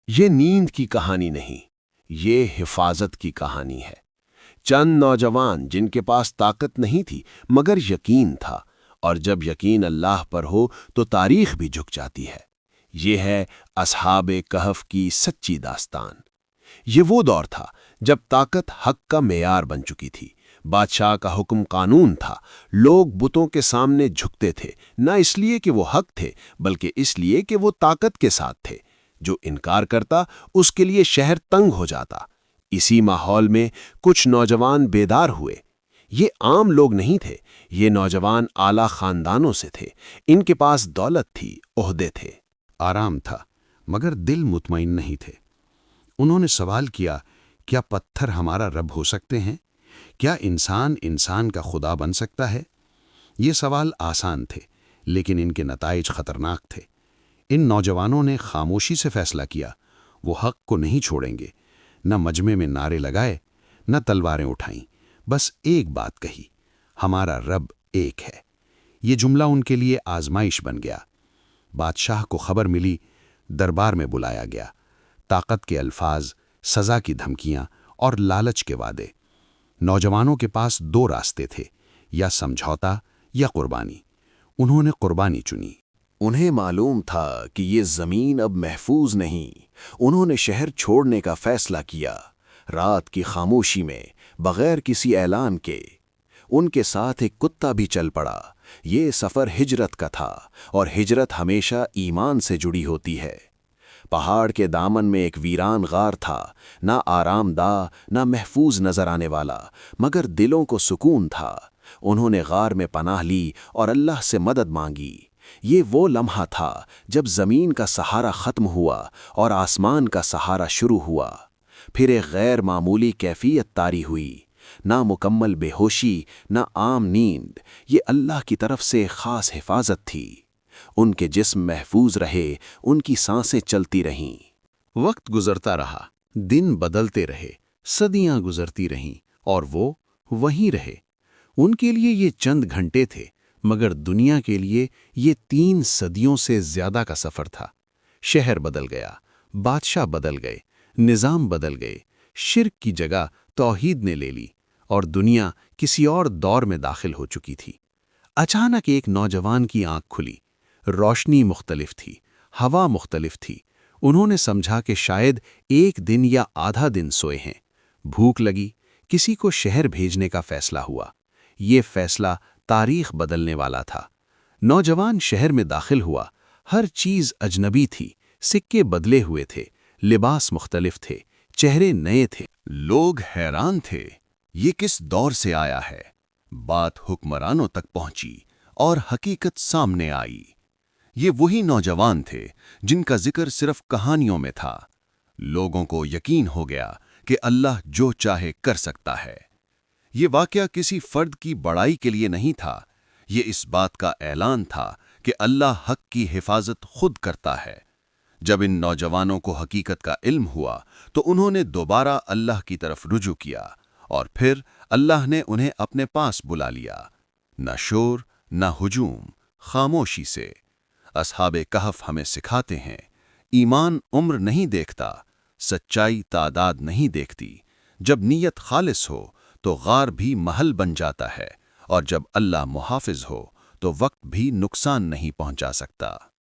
یہ نیند کی کہانی نہیں، یہ حفاظت کی کہانی ہے۔ چند نوجوان جن کے پاس طاقت نہیں تھی مگر یقین تھا، اور جب یقین اللہ پر ہو تو تاریخ بھی جھک جاتی ہے۔ یہ ہے اصحاب کہف کی سچی داستان۔ یہ وہ دور تھا جب طاقت حق کا معیار بن چکی تھی، بادشاہ کا حکم قانون تھا، لوگ بتوں کے سامنے جھکتے تھے، نہ اس لیے کہ وہ حق تھے بلکہ اس لیے کہ وہ طاقت کے ساتھ تھے۔ جو انکار کرتا اس کے لیے شہر تنگ ہو جاتا۔ اسی ماحول میں کچھ نوجوان بیدار ہوئے۔ یہ عام لوگ نہیں تھے، یہ نوجوان اعلیٰ خاندانوں سے تھے۔ ان کے پاس دولت تھی، عہدے تھے، آرام تھا، مگر دل مطمئن نہیں تھے۔ انہوں نے سوال کیا، کیا پتھر ہمارا رب ہو سکتے ہیں؟ کیا انسان انسان کا خدا بن سکتا ہے؟ یہ سوال آسان تھے، لیکن ان کے نتائج خطرناک تھے۔ ان نوجوانوں نے خاموشی سے فیصلہ کیا، وہ حق کو نہیں چھوڑیں گے۔ نہ مجمع میں نعرے لگائے، نہ تلواریں اٹھائیں، بس ایک بات کہی، ہمارا رب ایک ہے۔ یہ جملہ ان کے لیے آزمائش بن گیا۔ بادشاہ کو خبر ملی، دربار میں بلایا گیا۔ طاقت کے الفاظ، سزا کی دھمکیاں اور لالچ کے وعدے۔ نوجوانوں کے پاس دو راستے تھے، یا سمجھوتا یا قربانی۔ انہوں نے قربانی چنی۔ انہیں معلوم تھا کہ یہ زمین اب محفوظ نہیں۔ انہوں نے شہر چھوڑنے کا فیصلہ کیا، رات کی خاموشی میں، بغیر کسی اعلان کے۔ ان کے ساتھ ایک کتا بھی چل پڑا۔ یہ سفر ہجرت کا تھا، اور ہجرت ہمیشہ ایمان سے جڑی ہوتی ہے۔ پہاڑ کے دامن میں ایک ویران غار تھا، نہ آرام دہ نہ محفوظ نظر آنے والا، مگر دلوں کو سکون تھا۔ انہوں نے غار میں پناہ لی اور اللہ سے مدد مانگی۔ یہ وہ لمحہ تھا جب زمین کا سہارا ختم ہوا اور آسمان کا سہارا شروع ہوا۔ پھر ایک غیر معمولی کیفیت طاری ہوئی، نہ مکمل بے ہوشی، نہ عام نیند، یہ اللہ کی طرف سے خاص حفاظت تھی۔ ان کے جسم محفوظ رہے، ان کی سانسیں چلتی رہیں۔ وقت گزرتا رہا، دن بدلتے رہے، صدیاں گزرتی رہیں، اور وہ وہیں رہے۔ ان کے لیے یہ چند گھنٹے تھے، مگر دنیا کے لیے یہ 3 صدیوں سے زیادہ کا سفر تھا۔ شہر بدل گیا، بادشاہ بدل گئے، نظام بدل گئے، شرک کی جگہ توحید نے لے لی، اور دنیا کسی اور دور میں داخل ہو چکی تھی۔ اچانک ایک نوجوان کی آنکھ کھلی۔ روشنی مختلف تھی، ہوا مختلف تھی۔ انہوں نے سمجھا کہ شاید ایک دن یا آدھا دن سوئے ہیں۔ بھوک لگی، کسی کو شہر بھیجنے کا فیصلہ ہوا۔ یہ فیصلہ تاریخ بدلنے والا تھا۔ نوجوان شہر میں داخل ہوا۔ ہر چیز اجنبی تھی، سکے بدلے ہوئے تھے، لباس مختلف تھے، چہرے نئے تھے۔ لوگ حیران تھے، یہ کس دور سے آیا ہے؟ بات حکمرانوں تک پہنچی اور حقیقت سامنے آئی۔ یہ وہی نوجوان تھے جن کا ذکر صرف کہانیوں میں تھا۔ لوگوں کو یقین ہو گیا کہ اللہ جو چاہے کر سکتا ہے۔ یہ واقعہ کسی فرد کی بڑائی کے لیے نہیں تھا، یہ اس بات کا اعلان تھا کہ اللہ حق کی حفاظت خود کرتا ہے۔ جب ان نوجوانوں کو حقیقت کا علم ہوا تو انہوں نے دوبارہ اللہ کی طرف رجوع کیا، اور پھر اللہ نے انہیں اپنے پاس بلا لیا۔ نہ شور، نہ ہجوم، خاموشی سے۔ اصحاب کہف ہمیں سکھاتے ہیں، ایمان عمر نہیں دیکھتا، سچائی تعداد نہیں دیکھتی۔ جب نیت خالص ہو تو غار بھی محل بن جاتا ہے، اور جب اللہ محافظ ہو تو وقت بھی نقصان نہیں پہنچا سکتا۔